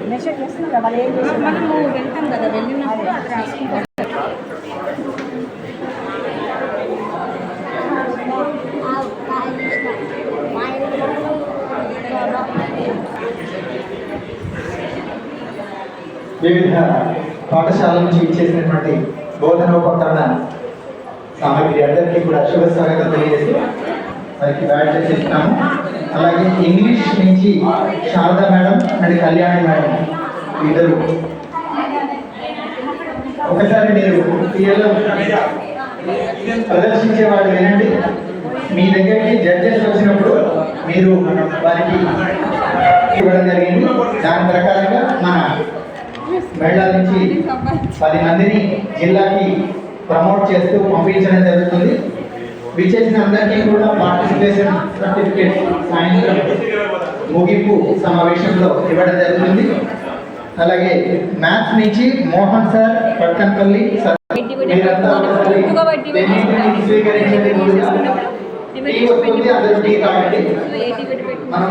Message చేస్తున్నాం కదా, వాళ్ళు ఏం చేస్తారు మనము వెళ్తాం కదా, వెళ్ళినప్పుడు అది రాసుకుంటాం. వివిధ పాఠశాల నుంచి ఇచ్చేసినటువంటి బోధనోపకరణ సామగ్రి అందరికీ కూడా శుభ స్వాగతం తెలియజేసి వారికి బ్యాడ్ చేసిస్తున్నాము. అలాగే ఇంగ్లీష్ నుంచి Sharada madam and Kalyani madam ఇద్దరు ఒకసారి మీరు పిల్లలు ప్రదర్శించే వాళ్ళు వినండి. మీ దగ్గరికి జడ్జెస్ వచ్చినప్పుడు మీరు వారికి ఇవ్వడం జరిగింది. దాని ప్రకారంగా మన మహిళల నుంచి 10 మందిని జిల్లాకి ప్రమోట్ చేస్తూ పంపించడం జరుగుతుంది. విచ్చేసిన అందరికీ కూడా పార్టిసిపేషన్ సర్టిఫికేట్ సాయంత్రం ముగింపు సమావేశంలో ఇవ్వడం జరుగుతుంది. అలాగే మ్యాథ్స్ నుంచి మోహన్ సార్ పట్టణపల్లి స్వీకరించండి. మనం